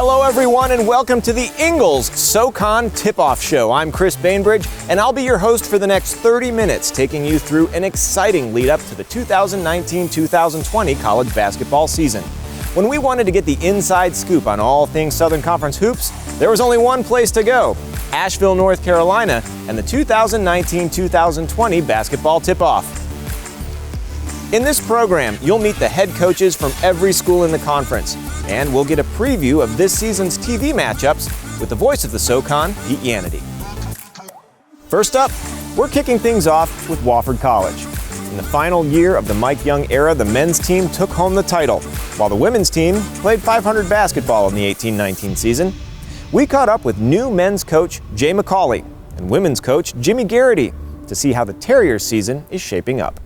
Hello everyone and welcome to the Ingles SoCon Tipoff Show. I'm Chris Bainbridge and I'll be your host for the next 30 minutes, taking you through an exciting lead up to the 2019-2020 college basketball season. When we wanted to get the inside scoop on all things Southern Conference hoops, there was only one place to go: Asheville, North Carolina, and the 2019-2020 basketball tip-off. In this program, you'll meet the head coaches from every school in the conference, and we'll get a preview of this season's TV matchups with the voice of the SoCon, Pete Yanity. First up, we're kicking things off with Wofford College. In the final year of the Mike Young era, the men's team took home the title, while the women's team played .500 basketball in the 18-19 season. We caught up with new men's coach Jay McCauley and women's coach Jimmy Garrity to see how the Terriers season is shaping up.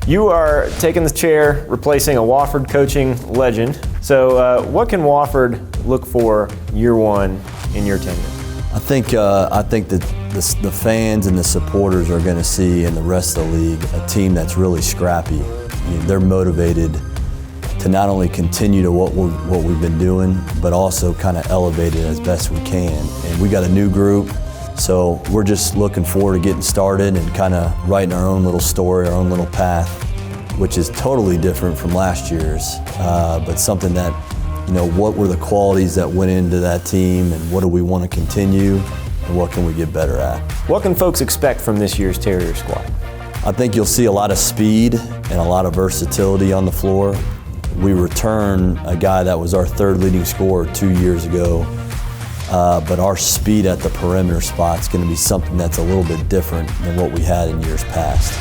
You are taking the chair, replacing a Wofford coaching legend. So what can Wofford look for year one in your tenure? I think that the fans and the supporters are going to see in the rest of the league a team that's really scrappy. They're motivated to not only continue to what we've been doing, but also kind of elevate it as best we can. And we got a new group, so we're just looking forward to getting started and kind of writing our own little story, our own little path, which is totally different from last year's, but something that, what were the qualities that went into that team and what do we want to continue and what can we get better at? What can folks expect from this year's Terrier squad? I think you'll see a lot of speed and a lot of versatility on the floor. We return a guy that was our third leading scorer 2 years ago, but our speed at the perimeter spot is going to be something that's a little bit different than what we had in years past.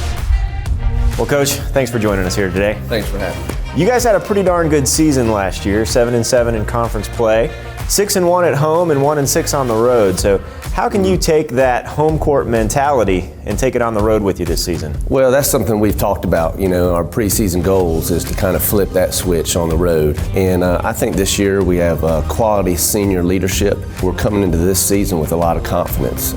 Well, Coach, thanks for joining us here today. Thanks for having me. You guys had a pretty darn good season last year, 7-7 in conference play, 6-1 at home and 1-6 on the road. So how can you take that home court mentality and take it on the road with you this season? Well, that's something we've talked about. Our preseason goals is to kind of flip that switch on the road. And I think this year we have quality senior leadership. We're coming into this season with a lot of confidence,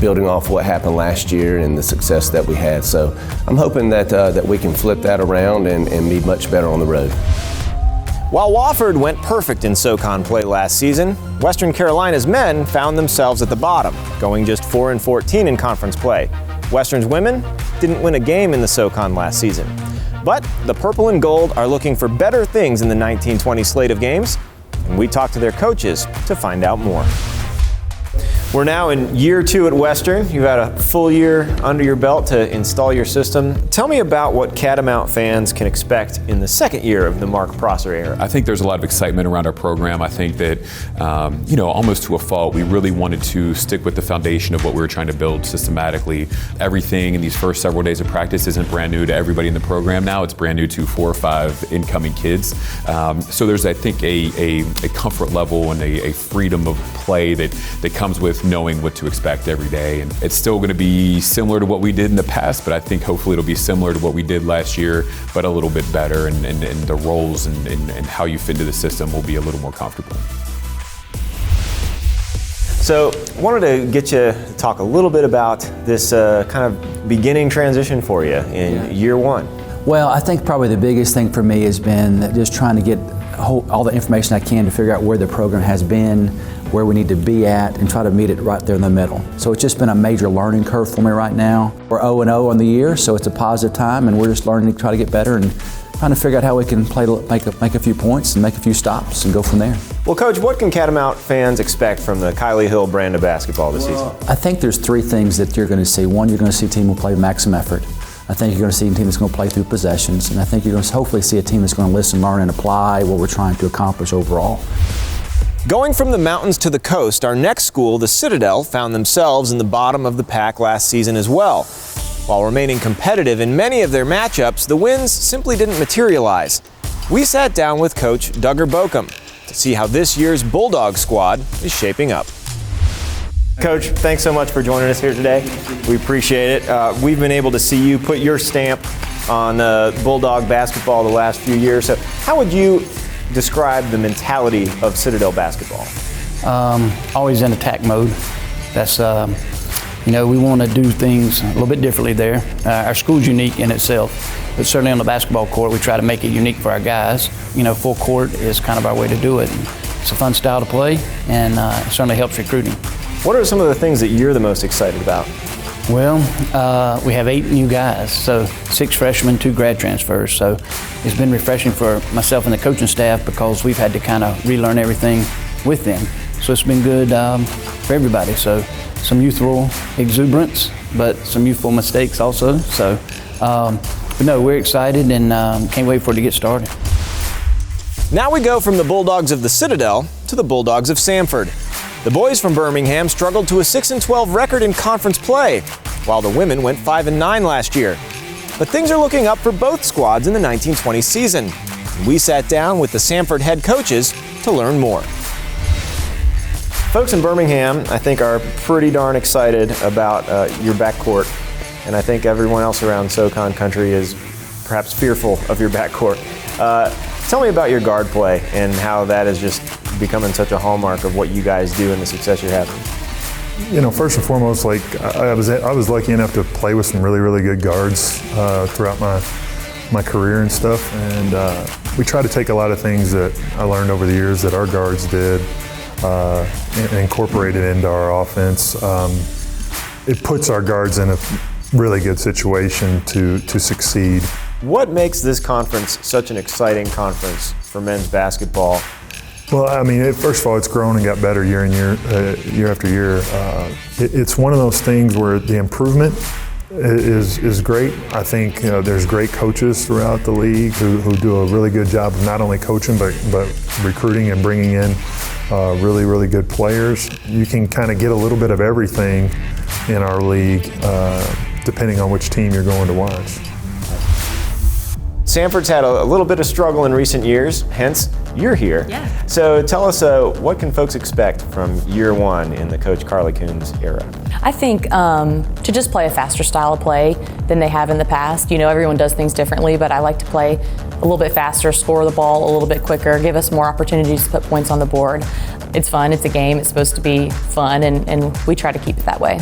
building off what happened last year and the success that we had. So I'm hoping that we can flip that around and be much better on the road. While Wofford went perfect in SoCon play last season, Western Carolina's men found themselves at the bottom, going just 4-14 in conference play. Western's women didn't win a game in the SoCon last season. But the purple and gold are looking for better things in the 1920 slate of games, and we talked to their coaches to find out more. We're now in year 2 at Western. You've had a full year under your belt to install your system. Tell me about what Catamount fans can expect in the second year of the Mark Prosser era. I think there's a lot of excitement around our program. I think that, almost to a fault, we really wanted to stick with the foundation of what we were trying to build systematically. Everything in these first several days of practice isn't brand new to everybody in the program now. It's brand new to 4 or 5 incoming kids. So there's, I think, a comfort level and a freedom of play that comes with knowing what to expect every day. And it's still going to be similar to what we did in the past, but I think hopefully it'll be similar to what we did last year, but a little bit better, and the roles and how you fit into the system will be a little more comfortable. So I wanted to get you to talk a little bit about this kind of beginning transition for you in year 1. Well, I think probably the biggest thing for me has been just trying to get all the information I can to figure out where the program has been, where we need to be at, and try to meet it right there in the middle. So it's just been a major learning curve for me right now. We're 0-0 on the year, so it's a positive time, and we're just learning to try to get better and trying to figure out how we can make a few points and make a few stops and go from there. Well, Coach, what can Catamount fans expect from the Kylie Hill brand of basketball this season? I think there's 3 things that you're going to see. One, you're going to see a team who play maximum effort. I think you're going to see a team that's going to play through possessions, and I think you're going to hopefully see a team that's going to listen, learn, and apply what we're trying to accomplish overall. Going from the mountains to the coast, our next school, the Citadel, found themselves in the bottom of the pack last season as well. While remaining competitive in many of their matchups, the wins simply didn't materialize. We sat down with Coach Duggar Bokum to see how this year's Bulldog squad is shaping up. Coach, thanks so much for joining us here today. We appreciate it. We've been able to see you put your stamp on Bulldog basketball the last few years. So how would you describe the mentality of Citadel basketball? Always in attack mode. That's You know, we want to do things a little bit differently there. Our school's unique in itself, but certainly on the basketball court, we try to make it unique for our guys. You know, full court is kind of our way to do it. It's a fun style to play, and it certainly helps recruiting. What are some of the things that you're the most excited about? Well, we have 8 new guys, so 6 freshmen, 2 grad transfers. So it's been refreshing for myself and the coaching staff because we've had to kind of relearn everything with them. So it's been good for everybody. So some youthful exuberance, but some youthful mistakes also. So, but no, we're excited and can't wait for it to get started. Now we go from the Bulldogs of the Citadel to the Bulldogs of Samford. The boys from Birmingham struggled to a 6-12 record in conference play, while the women went 5-9 last year. But things are looking up for both squads in the 1920 season. We sat down with the Samford head coaches to learn more. Folks in Birmingham, I think, are pretty darn excited about your backcourt, and I think everyone else around SoCon country is perhaps fearful of your backcourt. Tell me about your guard play and how that is just becoming such a hallmark of what you guys do and the success you're having. You know, first and foremost, like I was lucky enough to play with some really good guards throughout my career and stuff, and we try to take a lot of things that I learned over the years that our guards did and incorporate it into our offense. It puts our guards in a really good situation to succeed. What makes this conference such an exciting conference for men's basketball? Well, I mean, first of all, it's grown and got better year after year. It's one of those things where the improvement is great. I think there's great coaches throughout the league who do a really good job of not only coaching but recruiting and bringing in really good players. You can kind of get a little bit of everything in our league depending on which team you're going to watch. Samford's had a little bit of struggle in recent years, hence you're here. Yeah. So tell us, what can folks expect from year one in the Coach Carly Coons era? I think to just play a faster style of play than they have in the past. You know, everyone does things differently, but I like to play a little bit faster, score the ball a little bit quicker, give us more opportunities to put points on the board. It's fun, it's a game, it's supposed to be fun, and we try to keep it that way.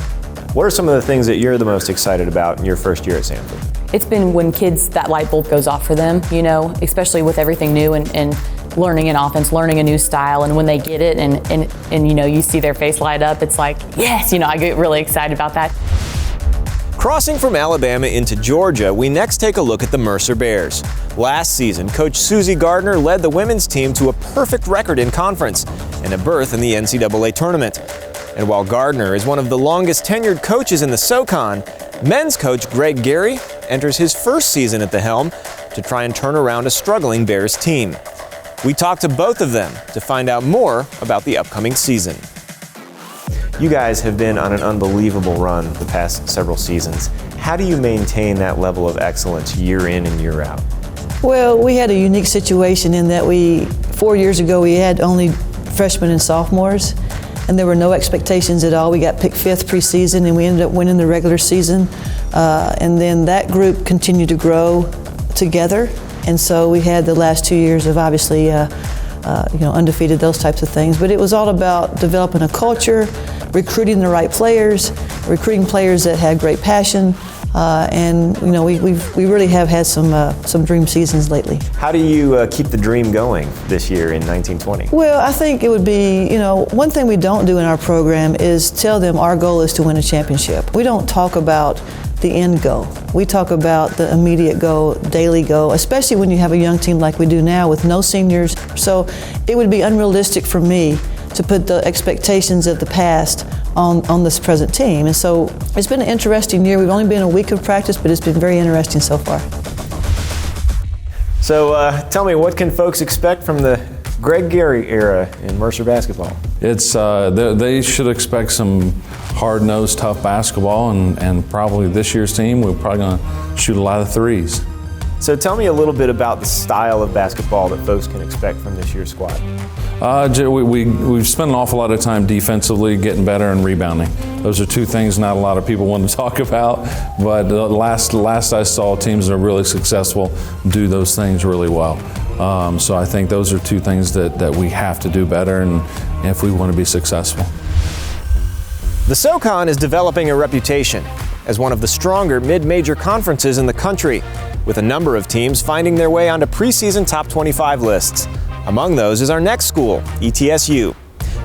What are some of the things that you're the most excited about in your first year at Samford? It's been when kids, that light bulb goes off for them, you know, especially with everything new and learning an offense, learning a new style, and when they get it and you know, you see their face light up, it's like, yes, you know, I get really excited about that. Crossing from Alabama into Georgia, we next take a look at the Mercer Bears. Last season, Coach Susie Gardner led the women's team to a perfect record in conference and a berth in the NCAA tournament. And while Gardner is one of the longest tenured coaches in the SoCon, men's coach Greg Gary enters his first season at the helm to try and turn around a struggling Bears team. We talked to both of them to find out more about the upcoming season. You guys have been on an unbelievable run the past several seasons. How do you maintain that level of excellence year in and year out? Well, we had a unique situation in that 4 years ago, we had only freshmen and sophomores, and there were no expectations at all. We got picked 5th preseason, and we ended up winning the regular season. And then that group continued to grow together, and so we had the last 2 years of obviously, undefeated, those types of things. But it was all about developing a culture, recruiting the right players, recruiting players that had great passion, and you know, we really have had some dream seasons lately. How do you keep the dream going this year in 1920? Well, I think it would be, you know, one thing we don't do in our program is tell them our goal is to win a championship. We don't talk about the end goal. We talk about the immediate goal, daily goal, especially when you have a young team like we do now with no seniors. So it would be unrealistic for me to put the expectations of the past on this present team. And so it's been an interesting year. We've only been a week of practice, but it's been very interesting so far. So tell me, what can folks expect from the Greg Gary era in Mercer basketball? It's they should expect some hard-nosed, tough basketball, and probably this year's team, we're probably going to shoot a lot of threes. So tell me a little bit about the style of basketball that folks can expect from this year's squad. We've spent an awful lot of time defensively, getting better, and rebounding. Those are two things not a lot of people want to talk about, but last I saw teams that are really successful do those things really well. So I think those are two things that we have to do better and if we want to be successful. The SoCon is developing a reputation as one of the stronger mid-major conferences in the country, with a number of teams finding their way onto preseason top 25 lists. Among those is our next school, ETSU.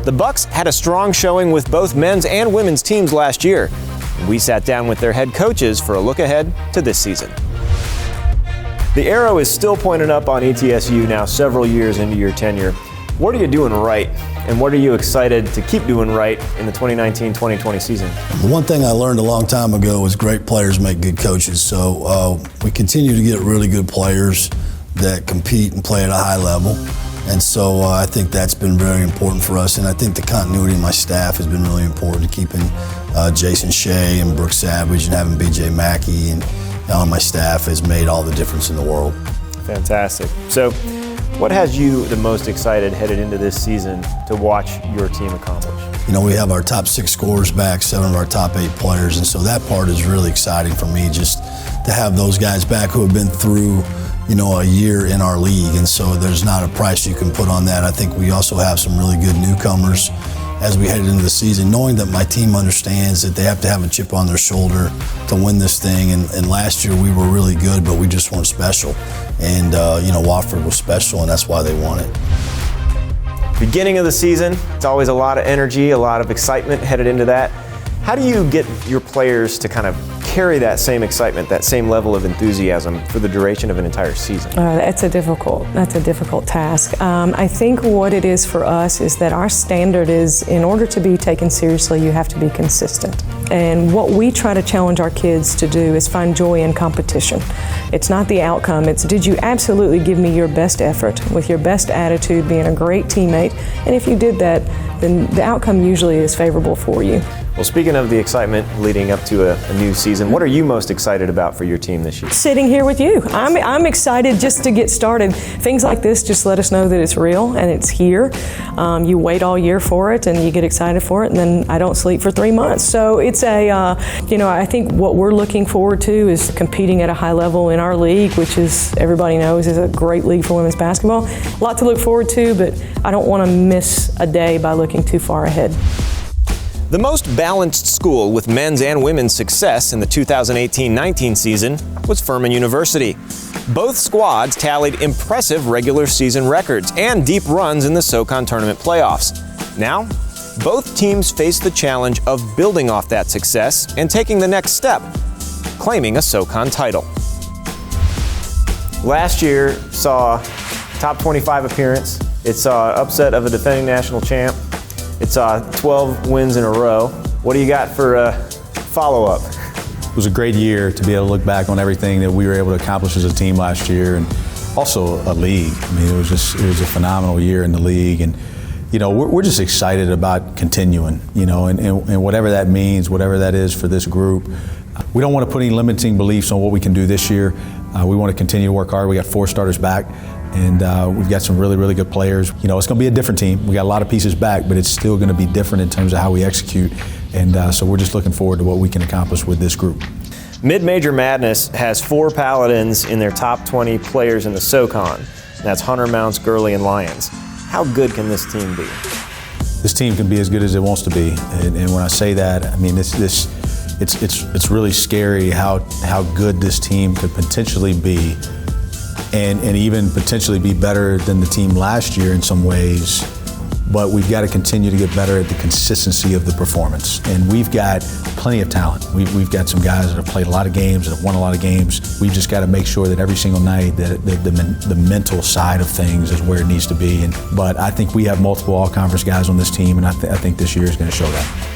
The Bucks had a strong showing with both men's and women's teams last year. We sat down with their head coaches for a look ahead to this season. The arrow is still pointed up on ETSU now several years into your tenure. What are you doing right, and what are you excited to keep doing right in the 2019-2020 season? One thing I learned a long time ago is great players make good coaches. So we continue to get really good players that compete and play at a high level. And so I think that's been very important for us. And I think the continuity of my staff has been really important, keeping Jason Shea and Brooke Savage and having B.J. Mackey and on my staff has made all the difference in the world. Fantastic. So, what has you the most excited headed into this season to watch your team accomplish? You know, we have our top 6 scorers back, 7 of our top 8 players, and so that part is really exciting for me, just to have those guys back who have been through, you know, a year in our league, and so there's not a price you can put on that. I think we also have some really good newcomers as we headed into the season, knowing that my team understands that they have to have a chip on their shoulder to win this thing. And last year we were really good, but we just weren't special. And, you know, Wofford was special, and that's why they won it. Beginning of the season, it's always a lot of energy, a lot of excitement headed into that. How do you get your players to kind of carry that same excitement, that same level of enthusiasm for the duration of an entire season? That's a difficult task. I think what it is for us is that our standard is, in order to be taken seriously, you have to be consistent. And what we try to challenge our kids to do is find joy in competition. It's not the outcome, it's did you absolutely give me your best effort with your best attitude, being a great teammate, and if you did that, then the outcome usually is favorable for you. Well, speaking of the excitement leading up to a new season, what are you most excited about for your team this year? Sitting here with you. I'm excited just to get started. Things like this just let us know that it's real and it's here. You wait all year for it and you get excited for it, and then I don't sleep for 3 months. So it's I think what we're looking forward to is competing at a high level in our league, which is, everybody knows, is a great league for women's basketball. A lot to look forward to, but I don't want to miss a day by looking too far ahead. The most balanced school with men's and women's success in the 2018-19 season was Furman University. Both squads tallied impressive regular season records and deep runs in the SoCon tournament playoffs. Now, both teams face the challenge of building off that success and taking the next step, claiming a SoCon title. Last year saw top 25 appearance. It saw upset of a defending national champ. It's 12 wins in a row. What do you got for follow-up? It was a great year to be able to look back on everything that we were able to accomplish as a team last year, and also a league. I mean, it was a phenomenal year in the league, and you know, we're just excited about continuing, you know, and whatever that means, whatever that is for this group. We don't want to put any limiting beliefs on what we can do this year. We want to continue to work hard. We got 4 starters back. And we've got some really, really good players. You know, it's going to be a different team. We got a lot of pieces back, but it's still going to be different in terms of how we execute. And so we're just looking forward to what we can accomplish with this group. Mid-Major Madness has 4 Paladins in their top 20 players in the SoCon. That's Hunter, Mounts, Gurley, and Lyons. How good can this team be? This team can be as good as it wants to be. And when I say that, I mean it's really scary how good this team could potentially be. And even potentially be better than the team last year in some ways, but we've got to continue to get better at the consistency of the performance. And we've got plenty of talent. We've got some guys that have played a lot of games, that have won a lot of games. We've just got to make sure that every single night that the mental side of things is where it needs to be. But I think we have multiple all-conference guys on this team, and I think this year is going to show that.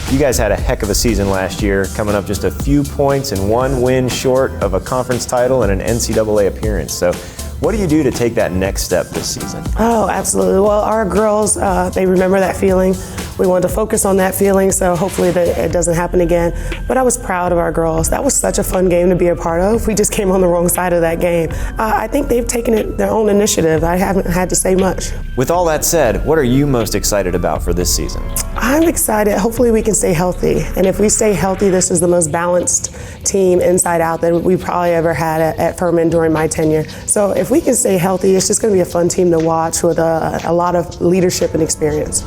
You guys had a heck of a season last year, coming up just a few points and 1 win short of a conference title and an NCAA appearance. So what do you do to take that next step this season? Oh, absolutely. Well, our girls, they remember that feeling. We wanted to focus on that feeling, so hopefully it doesn't happen again. But I was proud of our girls. That was such a fun game to be a part of. We just came on the wrong side of that game. I think they've taken it their own initiative. I haven't had to say much. With all that said, what are you most excited about for this season? I'm excited. Hopefully we can stay healthy. And if we stay healthy, this is the most balanced team inside out that we probably ever had at Furman during my tenure. So if we can stay healthy, it's just going to be a fun team to watch with a lot of leadership and experience.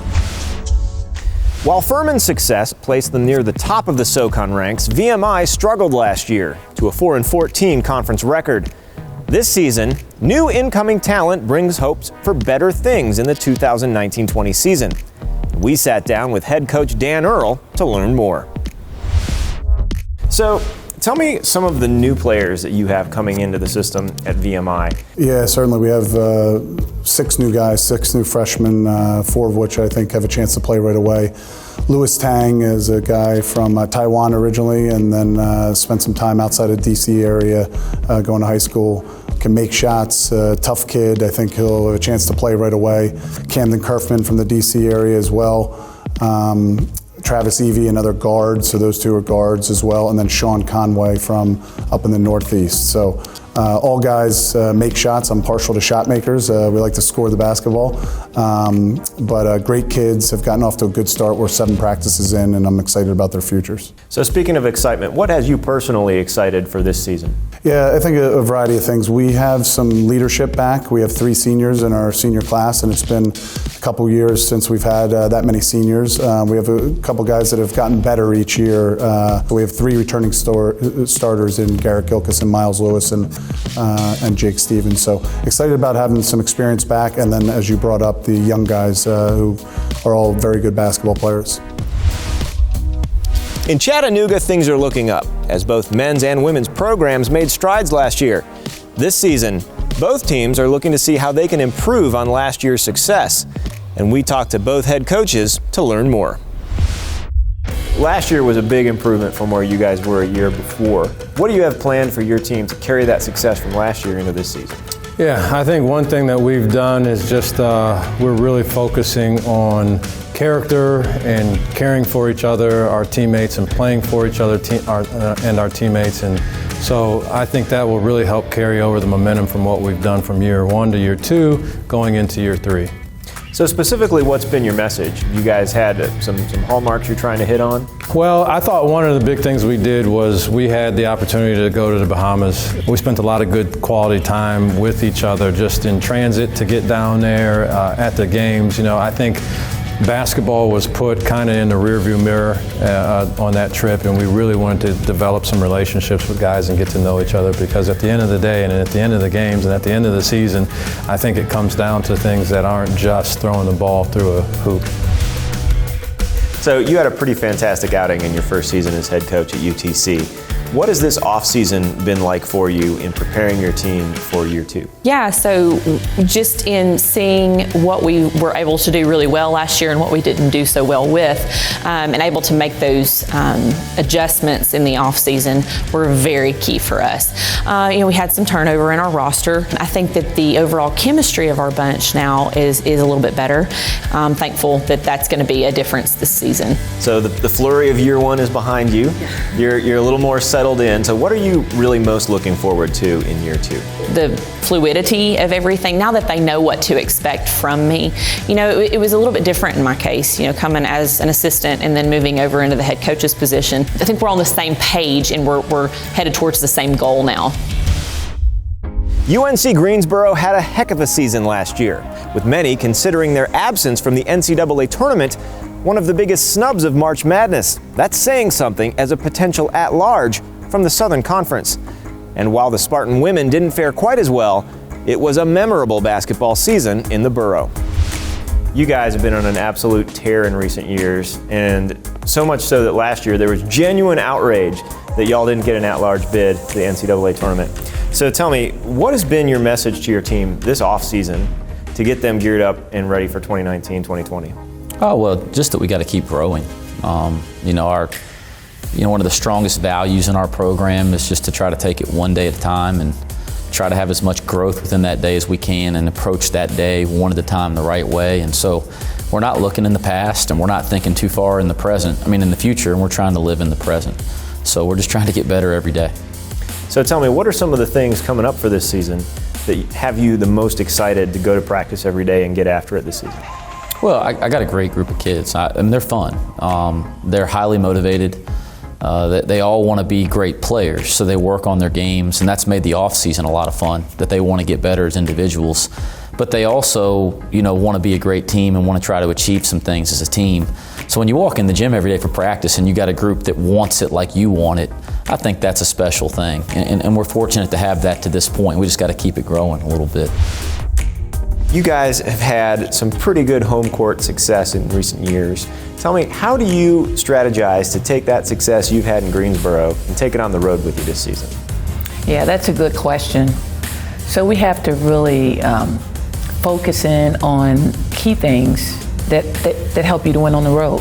While Furman's success placed them near the top of the SoCon ranks, VMI struggled last year to a 4-14 conference record. This season, new incoming talent brings hopes for better things in the 2019-20 season. We sat down with head coach Dan Earl to learn more. So, tell me some of the new players that you have coming into the system at VMI. Yeah, certainly. We have 6 new guys, 6 new freshmen, 4 of which I think have a chance to play right away. Louis Tang is a guy from Taiwan originally, and then spent some time outside of DC area going to high school. Can make shots, tough kid. I think he'll have a chance to play right away. Camden Kerfman from the DC area as well. Travis Evie, another guard, so those 2 are guards as well, and then Sean Conway from up in the Northeast. So all guys make shots. I'm partial to shot makers. We like to score the basketball. But great kids, have gotten off to a good start. We're 7 practices in, and I'm excited about their futures. So speaking of excitement, what has you personally excited for this season? Yeah, I think a variety of things. We have some leadership back. We have 3 seniors in our senior class, and it's been a couple years since we've had that many seniors. We have a couple guys that have gotten better each year. We have 3 returning starters in Garrett Gilkis and Miles Lewis and Jake Stevens. So excited about having some experience back, and then as you brought up, the young guys who are all very good basketball players. In Chattanooga, things are looking up as both men's and women's programs made strides last year. This season, both teams are looking to see how they can improve on last year's success. And we talked to both head coaches to learn more. Last year was a big improvement from where you guys were a year before. What do you have planned for your team to carry that success from last year into this season? Yeah, I think one thing that we've done is just we're really focusing on character and caring for each other, our teammates, and playing for each other and our teammates. And so I think that will really help carry over the momentum from what we've done from year 1 to year 2 going into year 3. So specifically, what's been your message? You guys had some hallmarks you're trying to hit on? Well, I thought one of the big things we did was we had the opportunity to go to the Bahamas. We spent a lot of good quality time with each other just in transit to get down there at the games. You know, I think basketball was put kind of in the rearview mirror on that trip, and we really wanted to develop some relationships with guys and get to know each other, because at the end of the day and at the end of the games and at the end of the season, I think it comes down to things that aren't just throwing the ball through a hoop. So you had a pretty fantastic outing in your first season as head coach at UTC. What has this offseason been like for you in preparing your team for year 2? Yeah, so just in seeing what we were able to do really well last year and what we didn't do so well with, and able to make those adjustments in the offseason were very key for us. We had some turnover in our roster. I think that the overall chemistry of our bunch now is a little bit better. I'm thankful that that's going to be a difference this season. So the flurry of year 1 is behind you. You're a little more settled in. So what are you really most looking forward to in year 2? The fluidity of everything, now that they know what to expect from me. It was a little bit different in my case, coming as an assistant and then moving over into the head coach's position. I think we're on the same page and we're headed towards the same goal now. UNC Greensboro had a heck of a season last year, with many considering their absence from the NCAA tournament one of the biggest snubs of March Madness. That's saying something as a potential at-large from the Southern Conference. And while the Spartan women didn't fare quite as well, it was a memorable basketball season in the borough. You guys have been on an absolute tear in recent years, and so much so that last year there was genuine outrage that y'all didn't get an at-large bid to the NCAA tournament. So tell me, what has been your message to your team this off-season to get them geared up and ready for 2019-2020? Oh, well, just that we got to keep growing. One of the strongest values in our program is just to try to take it one day at a time and try to have as much growth within that day as we can and approach that day one at a time the right way. And so we're not looking in the past and we're not thinking too far in the future, and we're trying to live in the present. So we're just trying to get better every day. So tell me, what are some of the things coming up for this season that have you the most excited to go to practice every day and get after it this season? Well, I got a great group of kids. They're fun. They're highly motivated. They all want to be great players, so they work on their games, and that's made the off season a lot of fun, that they want to get better as individuals. But they also, want to be a great team and want to try to achieve some things as a team. So when you walk in the gym every day for practice and you got a group that wants it like you want it, I think that's a special thing. And we're fortunate to have that to this point. We just got to keep it growing a little bit. You guys have had some pretty good home court success in recent years. Tell me, how do you strategize to take that success you've had in Greensboro and take it on the road with you this season? Yeah, that's a good question. So we have to really focus in on key things that help you to win on the road.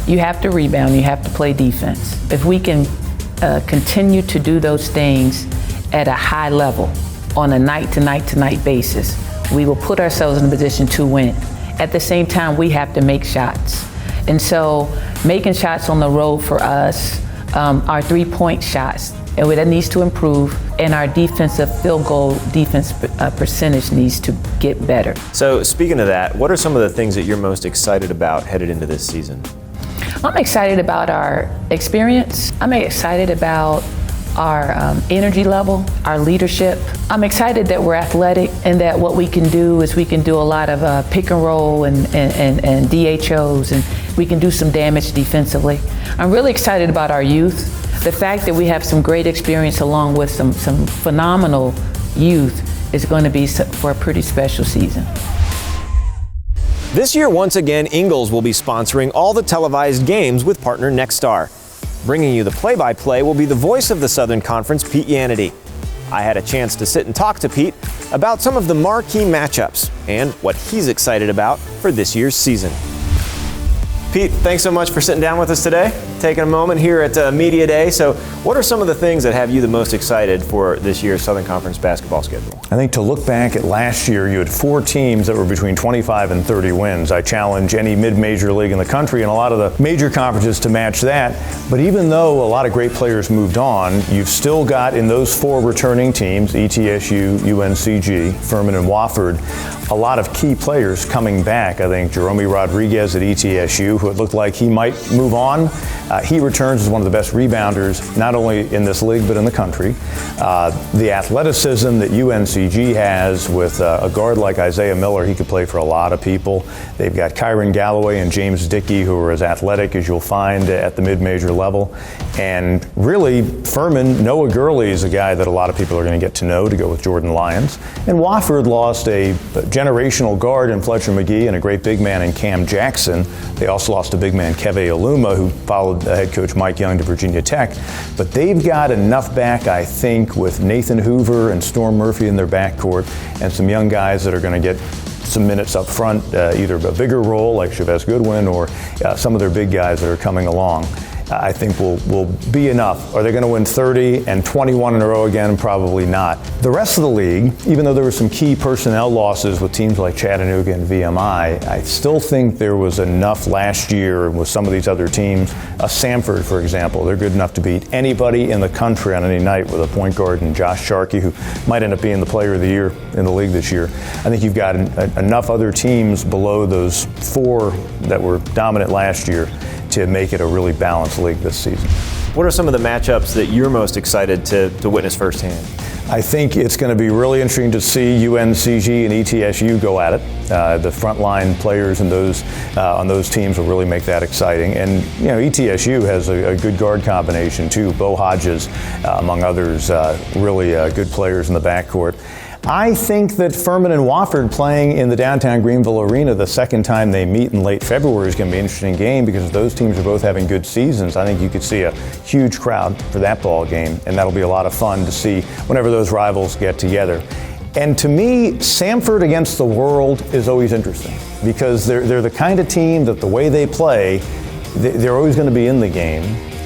You have to rebound, you have to play defense. If we can continue to do those things at a high level on a night-to-night basis, we will put ourselves in a position to win. At the same time, we have to make shots. And so making shots on the road for us are three-point shots, and that needs to improve, and our defensive field goal defense percentage needs to get better. So speaking of that, what are some of the things that you're most excited about headed into this season? I'm excited about our experience. I'm excited about our energy level, our leadership. I'm excited that we're athletic and that what we can do is we can do a lot of pick and roll and DHOs, and we can do some damage defensively. I'm really excited about our youth. The fact that we have some great experience along with some phenomenal youth is going to be for a pretty special season. This year, once again, Ingles will be sponsoring all the televised games with partner Nexstar. Bringing you the play-by-play will be the voice of the Southern Conference, Pete Yanity. I had a chance to sit and talk to Pete about some of the marquee matchups and what he's excited about for this year's season. Pete, thanks so much for sitting down with us today, taking a moment here at Media Day. So what are some of the things that have you the most excited for this year's Southern Conference basketball schedule? I think to look back at last year, you had 4 teams that were between 25 and 30 wins. I challenge any mid-major league in the country and a lot of the major conferences to match that. But even though a lot of great players moved on, you've still got in those 4 returning teams, ETSU, UNCG, Furman, and Wofford, a lot of key players coming back. I think Jerome Rodriguez at ETSU, who it looked like he might move on, he returns as one of the best rebounders, not only in this league, but in the country. The athleticism that UNCG has with a guard like Isaiah Miller, he could play for a lot of people. They've got Kyron Galloway and James Dickey, who are as athletic as you'll find at the mid-major level. And really, Furman, Noah Gurley is a guy that a lot of people are going to get to know to go with Jordan Lyons. And Wofford lost a generational guard in Fletcher McGee and a great big man in Cam Jackson. They also lost a big man, Keve Aluma, who followed head coach Mike Young to Virginia Tech. But they've got enough back, I think, with Nathan Hoover and Storm Murphy in their backcourt and some young guys that are going to get some minutes up front, either a bigger role like Chavez Goodwin or some of their big guys that are coming along. I think will be enough. Are they going to win 30 and 21 in a row again? Probably not. The rest of the league, even though there were some key personnel losses with teams like Chattanooga and VMI, I still think there was enough last year with some of these other teams. Samford, for example, they're good enough to beat anybody in the country on any night with a point guard and Josh Sharkey, who might end up being the player of the year in the league this year. I think you've got enough other teams below those 4 that were dominant last year to make it a really balanced league this season. What are some of the matchups that you're most excited to witness firsthand? I think it's going to be really interesting to see UNCG and ETSU go at it. The frontline players and those on those teams will really make that exciting. And you know, ETSU has a good guard combination too. Bo Hodges, among others, really good players in the backcourt. I think that Furman and Wofford playing in the downtown Greenville Arena the second time they meet in late February is going to be an interesting game because those teams are both having good seasons. I think you could see a huge crowd for that ball game, and that'll be a lot of fun to see whenever those rivals get together. And to me, Samford against the world is always interesting because they're the kind of team that the way they play, they're always going to be in the game.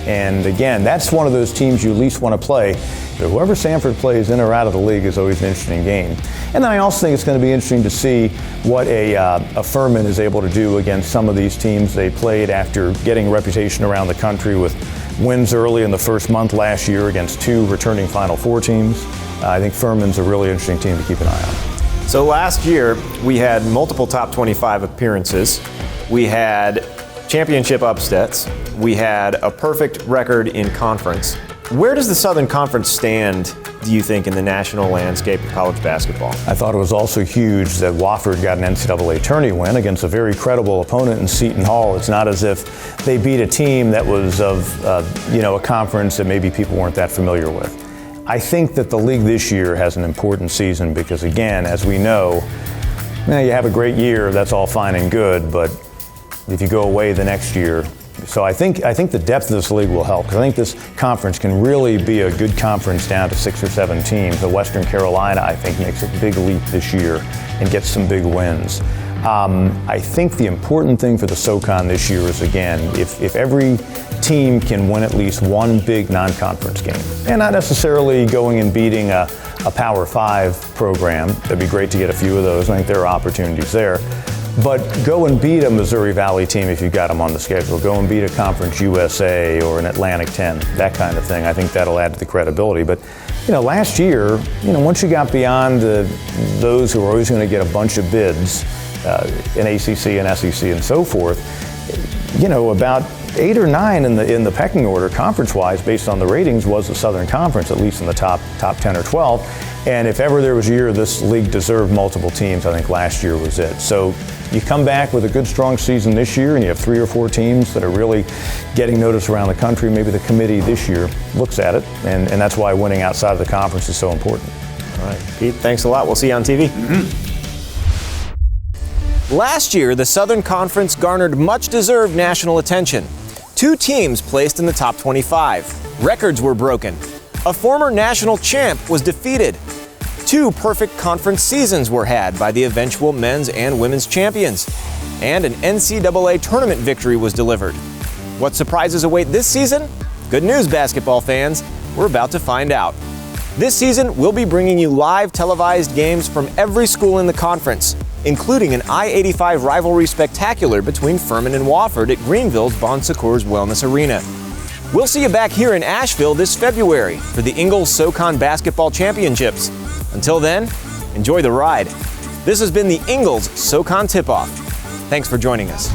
And again, that's one of those teams you at least want to play. But whoever Samford plays in or out of the league is always an interesting game. And then I also think it's going to be interesting to see what a Furman is able to do against some of these teams they played after getting a reputation around the country with wins early in the first month last year against 2 returning Final Four teams. I think Furman's a really interesting team to keep an eye on. So last year, we had multiple top 25 appearances. We had championship upsets. We had a perfect record in conference. Where does the Southern Conference stand, do you think, in the national landscape of college basketball? I thought it was also huge that Wofford got an NCAA tourney win against a very credible opponent in Seton Hall. It's not as if they beat a team that was of a conference that maybe people weren't that familiar with. I think that the league this year has an important season because, again, as we know, you have a great year, that's all fine and good, but if you go away the next year. So I think the depth of this league will help because I think this conference can really be a good conference down to 6 or 7 teams. The Western Carolina, I think, makes a big leap this year and gets some big wins. I think the important thing for the SoCon this year is, again, if every team can win at least one big non-conference game, and not necessarily going and beating a Power 5 program, that'd be great to get a few of those. I think there are opportunities there. But go and beat a Missouri Valley team if you've got them on the schedule. Go and beat a Conference USA or an Atlantic 10, that kind of thing. I think that'll add to the credibility. But, last year, once you got beyond those who are always going to get a bunch of bids in ACC and SEC and so forth, about 8 or 9 in the pecking order conference-wise based on the ratings was the Southern Conference, at least in the top 10 or 12. And if ever there was a year this league deserved multiple teams, I think last year was it. So you come back with a good, strong season this year, and you have 3 or 4 teams that are really getting notice around the country. Maybe the committee this year looks at it, and that's why winning outside of the conference is so important. All right, Pete, thanks a lot. We'll see you on TV. Last year, the Southern Conference garnered much-deserved national attention. 2 teams placed in the top 25. Records were broken. A former national champ was defeated. 2 perfect conference seasons were had by the eventual men's and women's champions. And an NCAA tournament victory was delivered. What surprises await this season? Good news, basketball fans. We're about to find out. This season, we'll be bringing you live televised games from every school in the conference, including an I-85 rivalry spectacular between Furman and Wofford at Greenville's Bon Secours Wellness Arena. We'll see you back here in Asheville this February for the Ingles SoCon Basketball Championships. Until then, enjoy the ride. This has been the Ingles SoCon Tip-Off. Thanks for joining us.